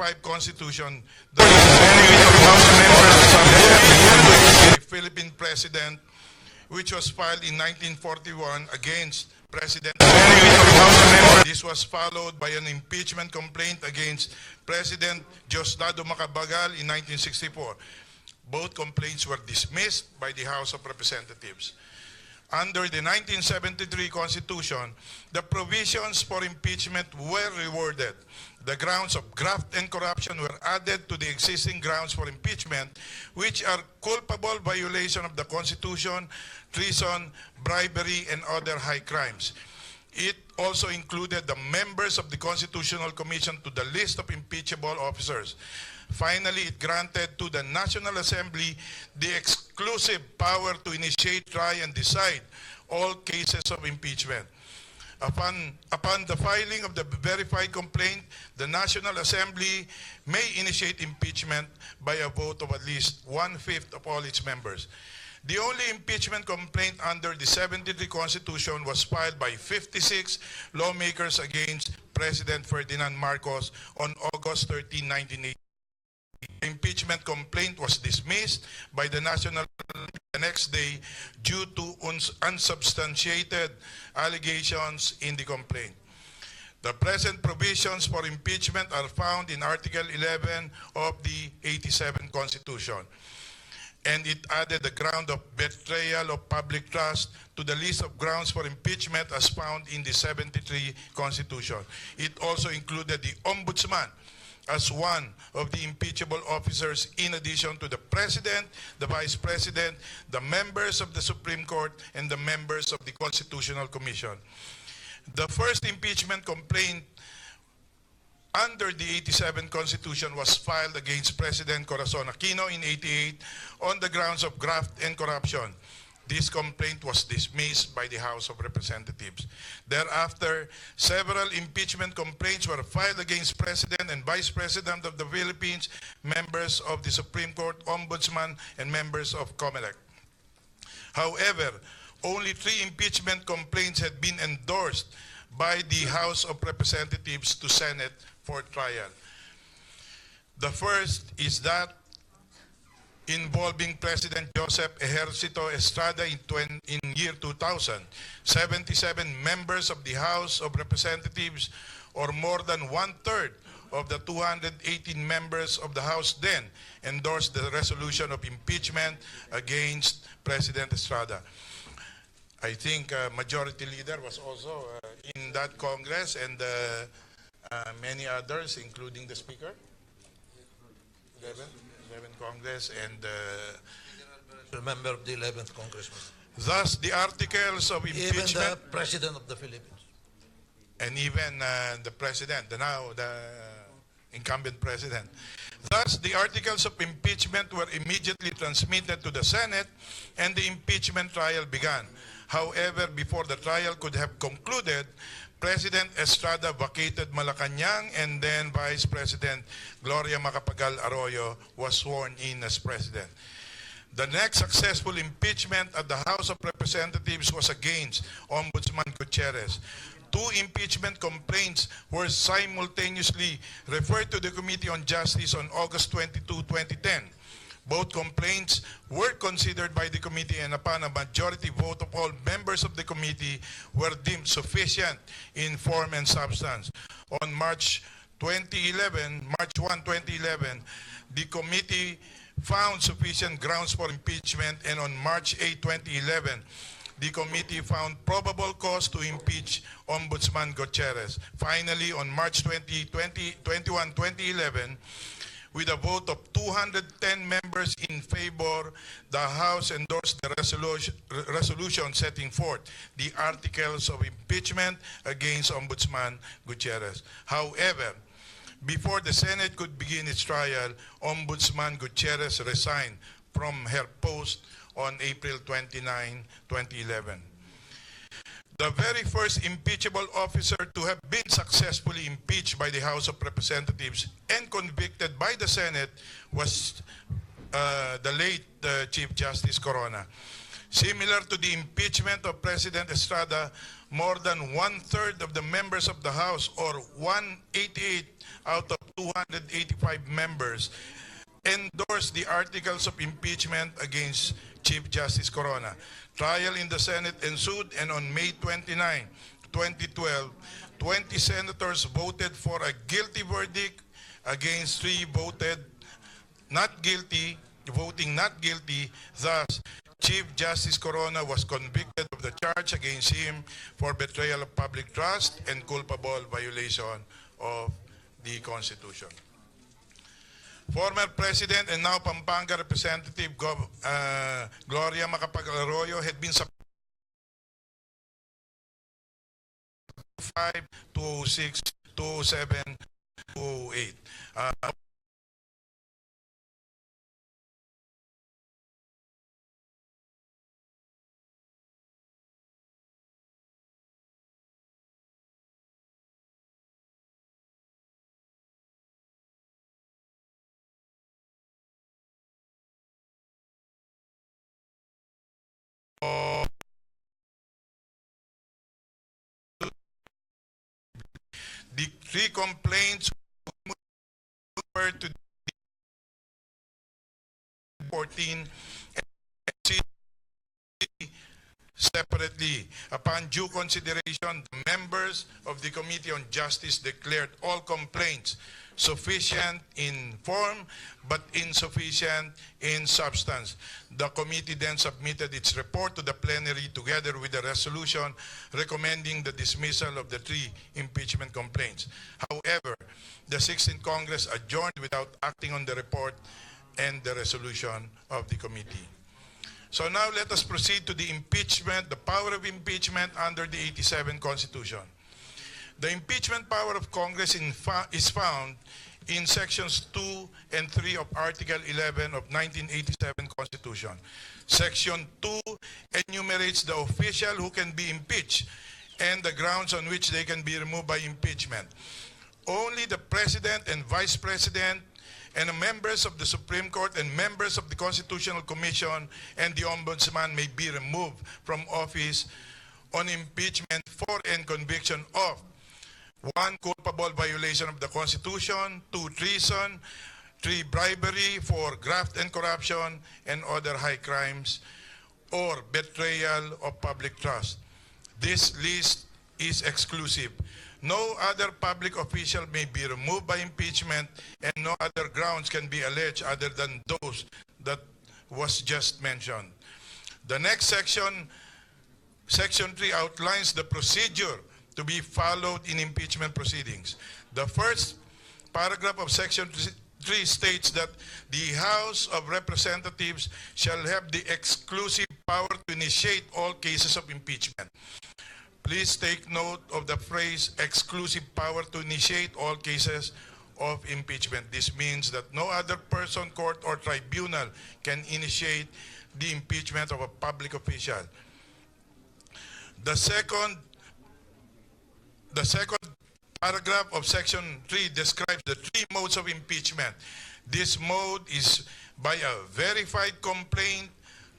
1995 Constitution, the Philippine President, which was filed in 1941 against President Duterte. This was followed by an impeachment complaint against President Diosdado Macapagal in 1964. Both complaints were dismissed by the House of Representatives. Under the 1973 Constitution, the provisions for impeachment were reworded. The grounds of graft and corruption were added to the existing grounds for impeachment, which are culpable violation of the Constitution, treason, bribery, and other high crimes. It also included the members of the Constitutional Commission to the list of impeachable officers. Finally, it granted to the National Assembly the exclusive power to initiate, try, and decide all cases of impeachment. Upon the filing of the verified complaint, the National Assembly may initiate impeachment by a vote of at least 1/5 of all its members. The only impeachment complaint under the 73 Constitution was filed by 56 lawmakers against President Ferdinand Marcos on August 13, 1980. The impeachment complaint was dismissed by the National the next day due to unsubstantiated allegations in the complaint. The present provisions for impeachment are found in Article 11 of the 87 Constitution, and it added the ground of betrayal of public trust to the list of grounds for impeachment as found in the 73 Constitution. It also included the Ombudsman as one of the impeachable officers in addition to the President, the Vice President, the members of the Supreme Court, and the members of the Constitutional Commission. The first impeachment complaint under the 87 Constitution was filed against President Corazon Aquino in 88 on the grounds of graft and corruption. This complaint was dismissed by the House of Representatives. Thereafter, several impeachment complaints were filed against President and Vice President of the Philippines, members of the Supreme Court, Ombudsman, and members of COMELEC. However, only 3 impeachment complaints had been endorsed by the House of Representatives to Senate for trial. The first is that involving President Joseph Ejercito Estrada in year 2000. 77 members of the House of Representatives, or more than 1/3 of the 218 members of the House then, endorsed the resolution of impeachment against President Estrada. I think Majority Leader was also in that Congress, and many others, including the Speaker. 11 Congress, and a member of the 11th Congress. thus the articles of impeachment, Even the President of the Philippines. and even the President, the incumbent President. Thus, the articles of impeachment were immediately transmitted to the Senate, and the impeachment trial began. However, before the trial could have concluded, President Estrada vacated Malacanang, and then Vice President Gloria Macapagal Arroyo was sworn in as President. The next successful impeachment at the House of Representatives was against Ombudsman Gutierrez. 2 impeachment complaints were simultaneously referred to the Committee on Justice on August 22, 2010. Both complaints were considered by the committee, and upon a majority vote of all members of the committee, were deemed sufficient in form and substance. On March 1, 2011, the committee found sufficient grounds for impeachment, and on March 8, 2011, the committee found probable cause to impeach Ombudsman Gutierrez. Finally, on March 21, 2011, with a vote of 210 members in favor, the House endorsed the resolution setting forth the articles of impeachment against Ombudsman Gutierrez. However, before the Senate could begin its trial, Ombudsman Gutierrez resigned from her post on April 29, 2011. The very first impeachable officer to have been successfully impeached by the House of Representatives and convicted by the Senate was the late Chief Justice Corona. Similar to the impeachment of President Estrada, more than one-third of the members of the House, or 188 out of 285 members, endorsed the articles of impeachment against Chief Justice Corona. Trial in the Senate ensued, and on May 29, 2012, 20 senators voted for a guilty verdict against 3 voted not guilty, voting not guilty. Thus, Chief Justice Corona was convicted of the charge against him for betrayal of public trust and culpable violation of the Constitution. Former President and now Pampanga Representative Gloria Macapagal-Arroyo had been 5, 206, 207, 208. The 3 complaints were to 14 separately. Upon due consideration, the members of the Committee on Justice declared all complaints sufficient in form but insufficient in substance. The committee then submitted its report to the plenary together with a resolution recommending the dismissal of the 3 impeachment complaints. However, the 16th Congress adjourned without acting on the report and the resolution of the committee. So now let us proceed to the impeachment, the power of impeachment under the 87 Constitution. The impeachment power of Congress is found in Sections 2 and 3 of Article 11 of 1987 Constitution. Section 2 enumerates the official who can be impeached and the grounds on which they can be removed by impeachment. Only the President and Vice President and the members of the Supreme Court and members of the Constitutional Commission and the Ombudsman may be removed from office on impeachment for and conviction of 1, culpable violation of the Constitution, 2, treason, 3, bribery, 4, graft and corruption and other high crimes, or betrayal of public trust. This list is exclusive. No other public official may be removed by impeachment, and no other grounds can be alleged other than those that was just mentioned. The next section, Section 3, outlines the procedure to be followed in impeachment proceedings. The first paragraph of Section 3 states that the House of Representatives shall have the exclusive power to initiate all cases of impeachment. Please take note of the phrase exclusive power to initiate all cases of impeachment. This means that no other person, court, or tribunal can initiate the impeachment of a public official. The second paragraph of Section 3 describes the 3 modes of impeachment. This mode is by a verified complaint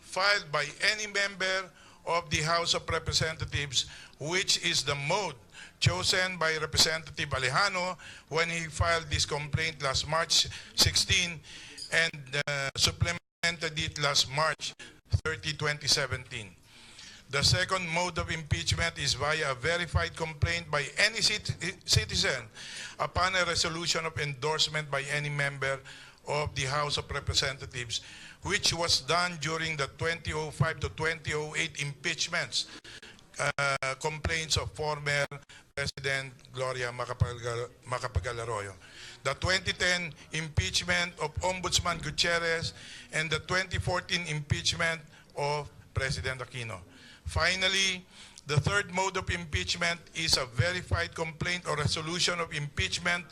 filed by any member of the House of Representatives, which is the mode chosen by Representative Alejano when he filed this complaint last March 16 and supplemented it last March 30, 2017. The second mode of impeachment is via a verified complaint by any citizen upon a resolution of endorsement by any member of the House of Representatives, which was done during the 2005 to 2008 impeachments, complaints of former President Gloria Macapagal-Arroyo, the 2010 impeachment of Ombudsman Gutierrez, and the 2014 impeachment of President Aquino. Finally, the third mode of impeachment is a verified complaint or resolution of impeachment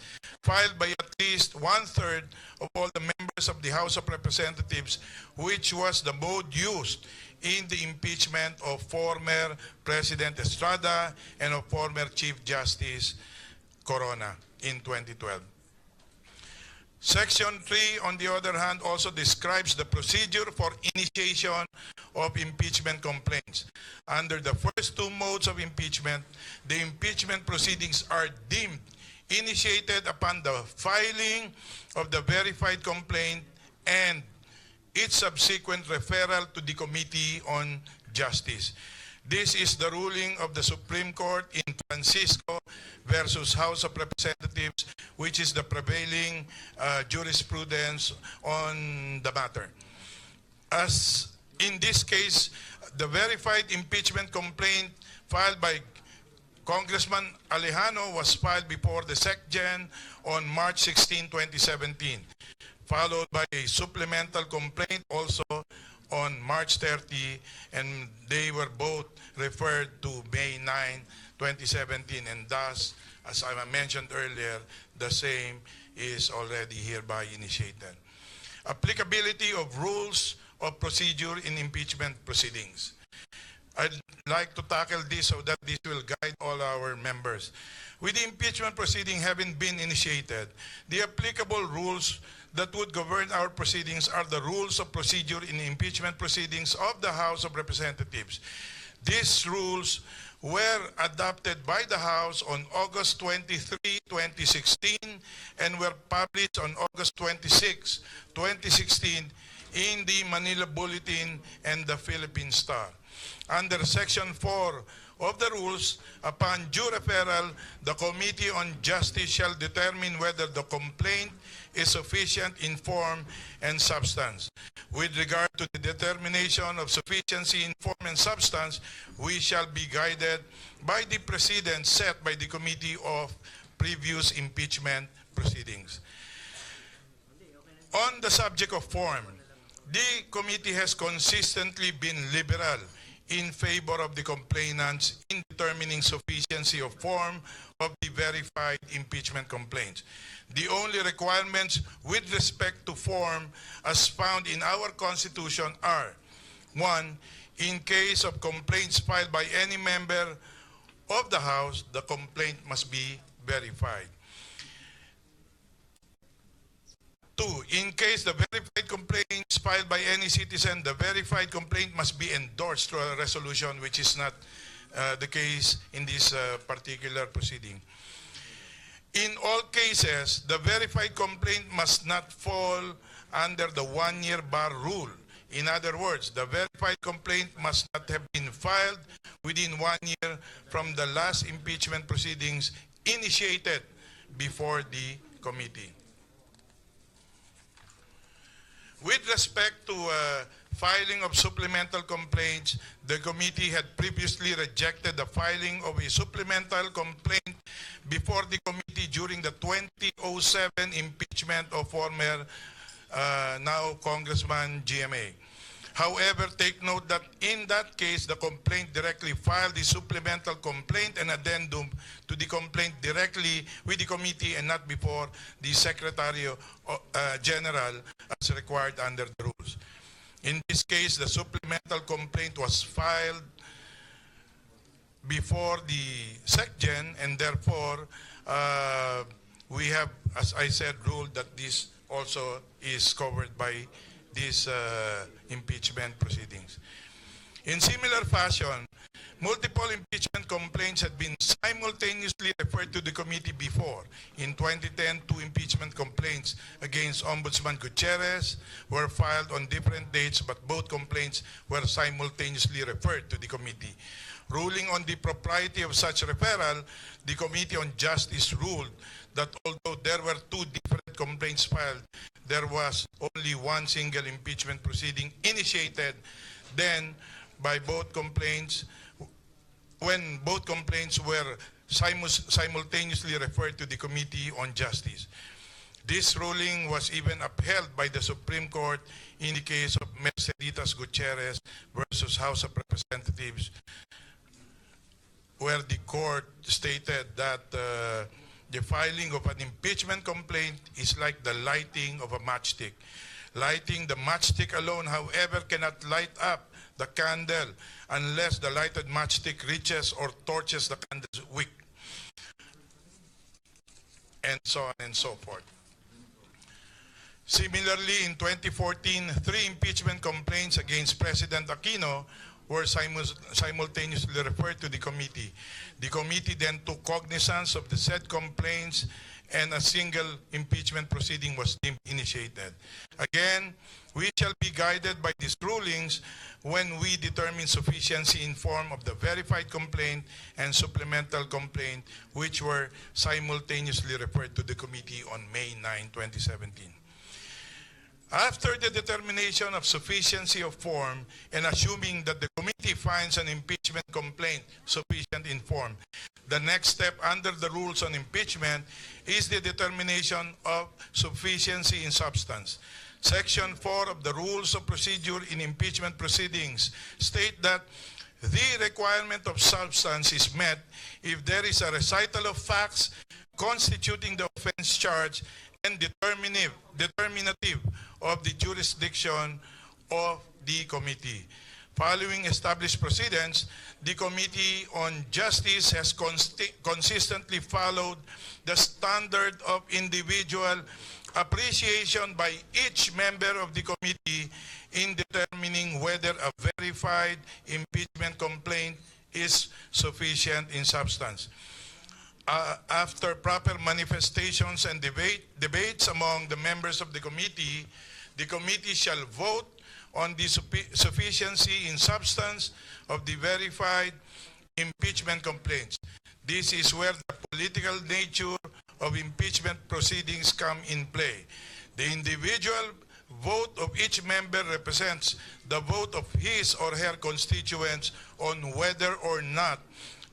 filed by at least 1/3 of all the members of the House of Representatives, which was the mode used in the impeachment of former President Estrada and of former Chief Justice Corona in 2012. Section 3, on the other hand, also describes the procedure for initiation of impeachment complaints. Under the first two modes of impeachment, the impeachment proceedings are deemed initiated upon the filing of the verified complaint and its subsequent referral to the Committee on Justice. This is the ruling of the Supreme Court in Francisco versus House of Representatives, which is the prevailing jurisprudence on the matter. As in this case, the verified impeachment complaint filed by Congressman Alejano was filed before the SecGen on March 16, 2017, followed by a supplemental complaint also on March 30, and they were both referred to May 9, 2017, and thus, as I mentioned earlier, the same is already hereby initiated. Applicability of rules of procedure in impeachment proceedings. I'd like to tackle this so that this will guide all our members. With the impeachment proceeding having been initiated, the applicable rules that would govern our proceedings are the rules of procedure in impeachment proceedings of the House of Representatives. These rules were adopted by the House on August 23, 2016, and were published on August 26, 2016 in the Manila Bulletin and the Philippine Star. Under Section 4 of the rules, upon due referral, the Committee on Justice shall determine whether the complaint is sufficient in form and substance. With regard to the determination of sufficiency in form and substance, we shall be guided by the precedents set by the Committee of previous impeachment proceedings. On the subject of form, the committee has consistently been liberal in favor of the complainants in determining sufficiency of form of the verified impeachment complaints. The only requirements with respect to form as found in our Constitution are: 1. In case of complaints filed by any member of the House, the complaint must be verified. 2. In case the verified complaints filed by any citizen, the verified complaint must be endorsed through a resolution, which is not the case in this particular proceeding. In all cases, the verified complaint must not fall under the one-year bar rule. In other words, the verified complaint must not have been filed within 1 year from the last impeachment proceedings initiated before the committee. With respect to filing of supplemental complaints, the committee had previously rejected the filing of a supplemental complaint before the committee during the 2007 impeachment of former now Congressman GMA. However, take note that in that case, the complaint directly filed the supplemental complaint and addendum to the complaint directly with the committee and not before the Secretary General as required under the rules. In this case, the supplemental complaint was filed before the SecGen, and therefore we have, as I said, ruled that this also is covered by these impeachment proceedings. In similar fashion, multiple impeachment complaints had been simultaneously referred to the committee before. In 2010, 2 impeachment complaints against Ombudsman Gutierrez were filed on different dates, but both complaints were simultaneously referred to the committee. Ruling on the propriety of such referral, the Committee on Justice ruled that although there were 2 different complaints filed, there was only 1 single impeachment proceeding initiated then by both complaints, when both complaints were simultaneously referred to the Committee on Justice. This ruling was even upheld by the Supreme Court in the case of Merceditas Gutierrez versus House of Representatives, where the court stated that the filing of an impeachment complaint is like the lighting of a matchstick. Lighting the matchstick alone, however, cannot light up the candle unless the lighted matchstick reaches or torches the candle's wick, and so on and so forth. Similarly, in 2014, 3 impeachment complaints against President Aquino were simultaneously referred to the committee. The committee then took cognizance of the said complaints and a single impeachment proceeding was initiated. Again, we shall be guided by these rulings when we determine sufficiency in form of the verified complaint and supplemental complaint, which were simultaneously referred to the committee on May 9, 2017. After the determination of sufficiency of form and assuming that the committee finds an impeachment complaint sufficient in form, the next step under the rules on impeachment is the determination of sufficiency in substance. Section 4 of the Rules of Procedure in Impeachment Proceedings state that the requirement of substance is met if there is a recital of facts constituting the offense charge and determinative of the jurisdiction of the committee. Following established precedents, the Committee on Justice has consistently followed the standard of individual appreciation by each member of the committee in determining whether a verified impeachment complaint is sufficient in substance. After proper manifestations and debates among the members of the committee shall vote on the sufficiency in substance of the verified impeachment complaints. This is where the political nature of impeachment proceedings come in play. The individual vote of each member represents the vote of his or her constituents on whether or not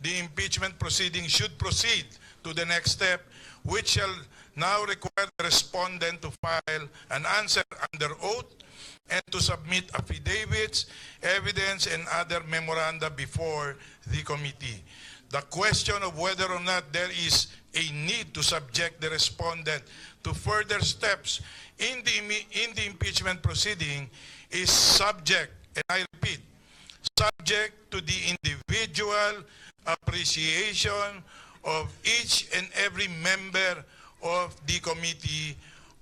the impeachment proceeding should proceed to the next step, which shall now require the respondent to file an answer under oath and to submit affidavits, evidence, and other memoranda before the committee. The question of whether or not there is a need to subject the respondent to further steps in the impeachment proceeding is subject, and I repeat, subject to the individual appreciation of each and every member of the committee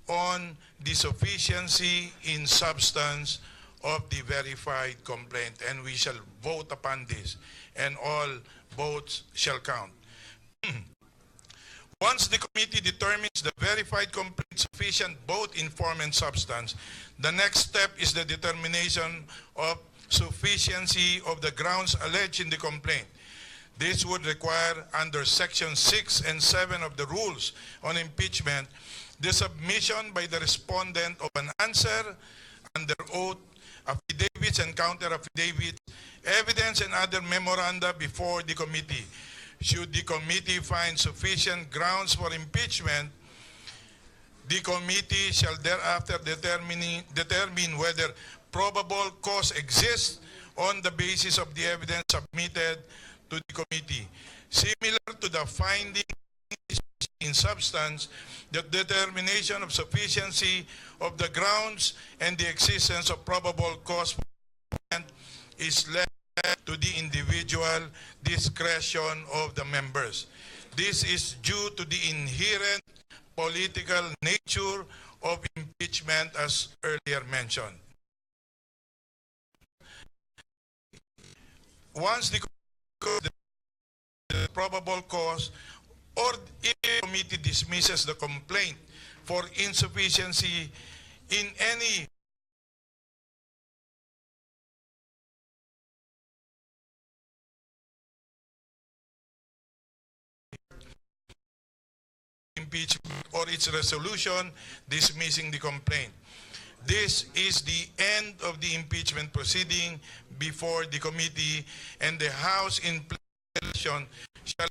on the sufficiency in substance of the verified complaint, and we shall vote upon this, and all votes shall count. Once the committee determines the verified complaint sufficient both in form and substance, the next step is the determination of sufficiency of the grounds alleged in the complaint. This would require, under Section 6 and 7 of the Rules on Impeachment, the submission by the respondent of an answer under oath, affidavits and counter-affidavits, evidence and other memoranda before the committee. Should the committee find sufficient grounds for impeachment, the committee shall thereafter determine whether probable cause exists on the basis of the evidence submitted to the committee. Similar to the finding in substance, the determination of sufficiency of the grounds and the existence of probable cause is left to the individual discretion of the members. This is due to the inherent political nature of impeachment, as earlier mentioned. Once the probable cause, or if the committee dismisses the complaint for insufficiency in any impeachment or its resolution dismissing the complaint. This is the end of the impeachment proceeding before the committee, and the House in session shall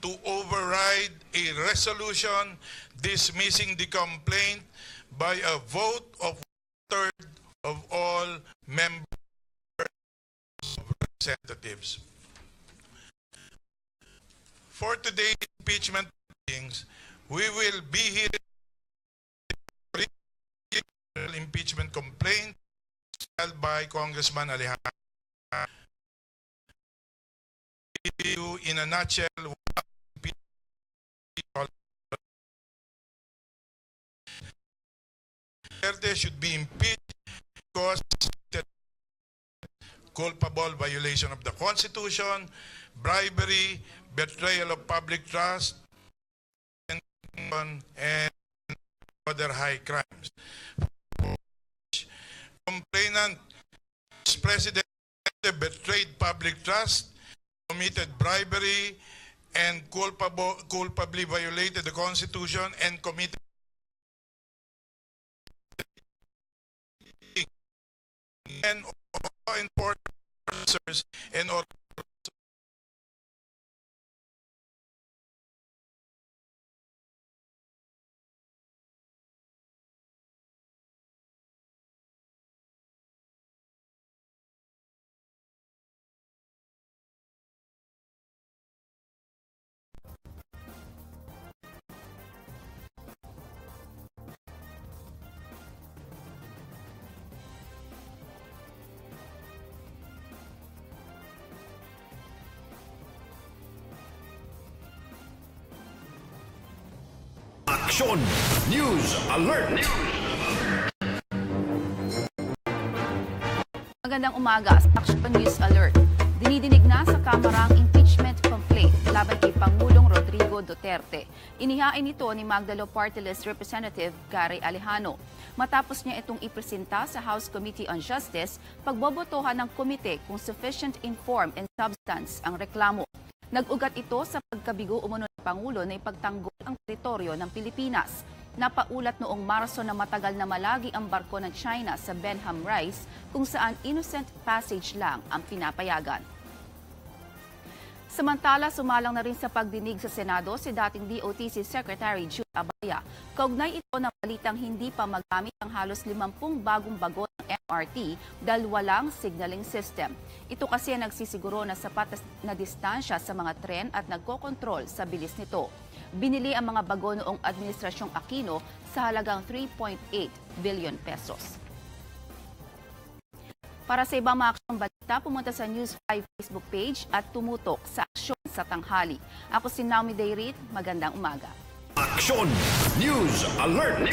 to override a resolution dismissing the complaint by a vote of 1/3 of all members of representatives. For today's impeachment proceedings, we will be hearing impeachment complaint filed by Congressman Alejandro. In a nutshell, Duterte should be impeached because culpable violation of the Constitution, bribery, betrayal of public trust, and other high crimes. Complainant President betrayed public trust, committed bribery, and culpably violated the Constitution and committed and law enforcement officers and all Action! News Alert! Magandang umaga sa Action News Alert. Dinidinig na sa Kamara ang impeachment complaint laban kay Pangulong Rodrigo Duterte. Inihain ito ni Magdalo Party List Representative Gary Alejano. Matapos niya itong ipresenta sa House Committee on Justice, pagbobotohan ng komite kung sufficient in form and substance ang reklamo. Nag-ugat ito sa pagkabigo umano ng Pangulo na ipagtanggol ang teritoryo ng Pilipinas. Napaulat noong Marso na matagal na malagi ang barko ng China sa Benham Rice kung saan innocent passage lang ang pinapayagan. Samantala, sumalang na rin sa pagdinig sa Senado si dating DOTC Secretary Jude Abaya. Kaugnay ito na balitang hindi pa magamit ang halos 50 bagong bago ng MRT dahil walang signaling system. Ito kasi ang nagsisiguro na sapat na distansya sa mga tren at nagkokontrol sa bilis nito. Binili ang mga bago noong Administrasyong Aquino sa halagang 3.8 billion pesos. Para sa ibang mga aksyong balita, pumunta sa News 5 Facebook page at tumutok sa aksyon sa tanghali. Ako si Naomi Dayrit, magandang umaga. Action! News Alert!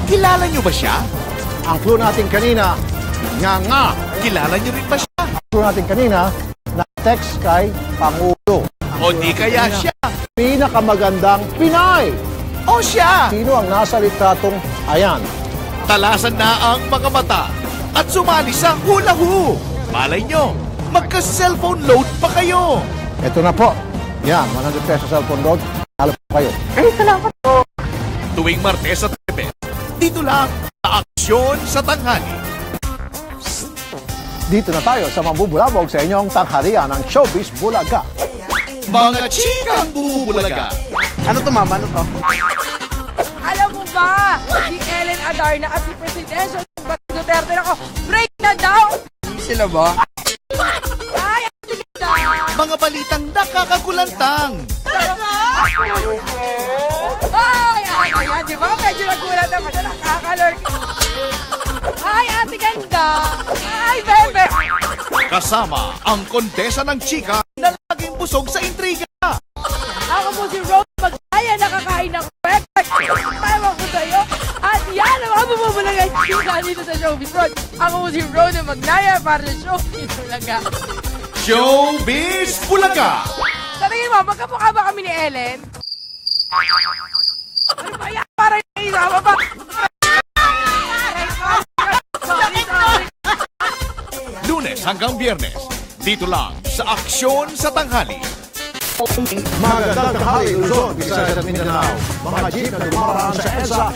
Kilala niyo ba siya? Ang clue natin kanina, nga. Kilala niyo rin ba siya? Ang clue natin kanina, na-text kay Pangulo. O di kaya siya? Pinakamagandang Pinay. O siya? Sino ang nasa litratong ayan? Talasan na ang mga mata at sumali sa hula hoo. Malay nyo, magka-cellphone load pa kayo. Ito na po. Yan, 100 pesos cellphone load. Halo po kayo. Tuwing Martes at Huwebes, dito lang sa Aksyon sa Tanghali. Dito na tayo sa mambubulabog sa inyong tanghalian ng Showbiz Bulaga. Mga chikang bubulaga. Ano to, mama? Ano to? Alam mo ba, si Ellen Adarna at si President Duterte ako, break na daw! Sila ba? Ay, Mga balitang nakakagulantang. ayan, di ba? Medyo nagulat naman na nakakalurk. Ay, ate ganda! Ay, bebe! Kasama ang kontesa ng chika na laging busog sa intriga. Ako po si Rose Magdaya, nakakain ng kwek. Tama ko sa'yo. At yan ang mga bumubulagang chika dito sa Showbiz World. Ako po si Rose Magdaya para sa Showbiz Bulaga. Showbiz Bulaga. Sa tingin mo, magkamukha ba kami ni Ellen? Ano ba yan? Parang isama pa. Lunes hanggang Biyernes, dito lang sa Aksyon sa Tanghali. Magandang tanghali, Luzon, Visayas at Mindanao. Mga jeep na dumaraan sa EDSA.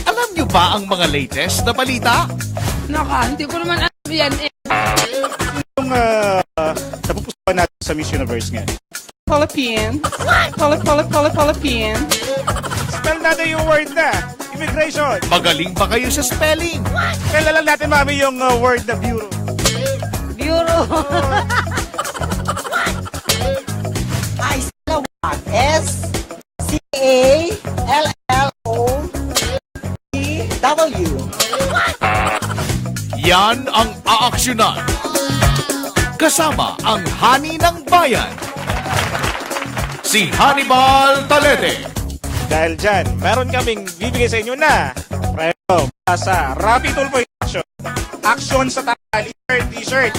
Alam niyo ba ang mga latest na balita? Naka, hindi ko naman alam yan eh. Yung napupusuan natin sa Miss Universe ngayon. Philippines. Philippines. Spell natin yung word na. Immigration. Magaling ba kayo sa spelling? Spell na lang natin, mami, yung word na bureau. Bureau. S-C-A-L-L-O-E-W. Yan ang aaksyonan. Kasama ang hani ng bayan. Si Hannibal Talete. Dahil dyan, meron kaming bibigay sa inyo na premyo sa Rapid Tulpo Action. Action sa Tanghali T-shirt.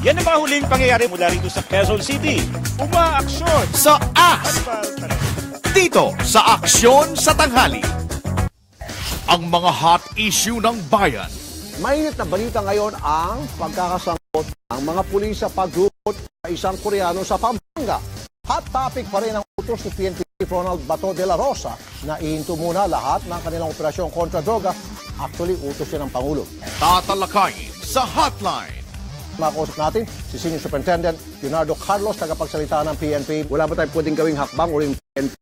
Yan ang mga huling pangyayari mula rito sa Quezon City. Umaaksyon Sa AS. Hannibal Talete. Dito sa Aksyon sa Tanghali. Ang mga hot issue ng bayan. Mainit na balita ngayon ang pagkakasangkot ng mga pulis sa paglupot sa isang Koreano sa Pampanga. Hot topic pa rin ang utos ni PNP Ronald Bato de la Rosa na ihinto muna lahat ng kanilang operasyon kontra droga. Actually, utos yan ng Pangulo. Tatalakayin sa hotline. Makausap natin si Senior Superintendent Leonardo Carlos, tagapagsalita ng PNP. Wala ba tayong pwedeng gawing hakbang o yung PNP?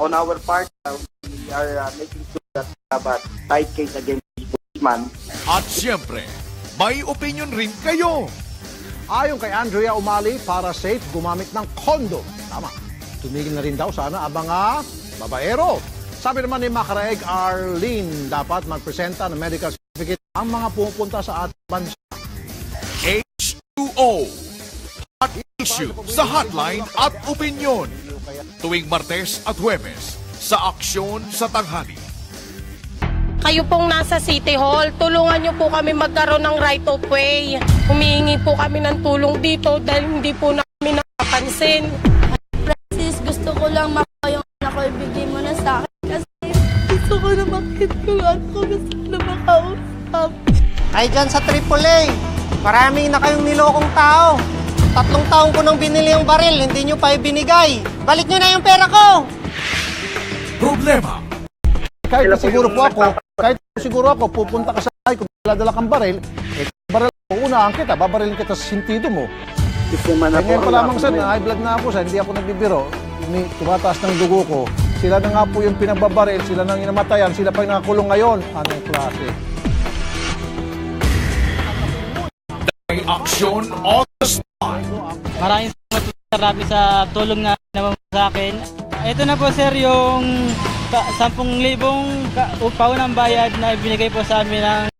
On our part, we are making sure that we have a tight case against this policeman. At siyempre, may opinion rin kayo. Ayon kay Andrea Umali, para safe gumamit ng kondo. Tama. Tumigil na rin daw sana ang mga babaero. Sabi naman ni Macaraeg Arlene, dapat magpresenta ng medical certificate ang mga pumupunta sa ating bansa. H2O. Hot issue sa hotline at opinion. Tuwing Martes at Huwebes sa Aksyon sa Tanghali. Kayo pong nasa City Hall, tulungan niyo po kami magkaroon ng right of way. Humihingi po kami ng tulong dito dahil hindi po namin nakapansin. Francis, gusto ko lang makuha yung anak ko, ibigay mo na sa akin kasi gusto ko na makita yung anak ko, gusto ko na makausap. Ay dyan sa AAA, marami na kayong nilokong tao. 3 taon ko nang binili yung baril, hindi nyo pa ibinigay. Balik nyo na yung pera ko! Problema. Kahit siguro ako, pupunta ka sa bahay, kung dala kang baril, baril ko, unahan kita, babarilin kita sa sintido mo. Ganyan pa lamang sa high blood na ako sa, hindi ako nagbibiro. Tumataas ng dugo ko. Sila na nga po yung pinagbabaril, sila nang inamatayan, sila pa yung nakakulong ngayon. Anong klase? May aksyon on the spot. Maraming salamat sa tulong na naman sa akin. Ito na po sir yung 10,000 paunang bayad na ibinigay po sa amin ng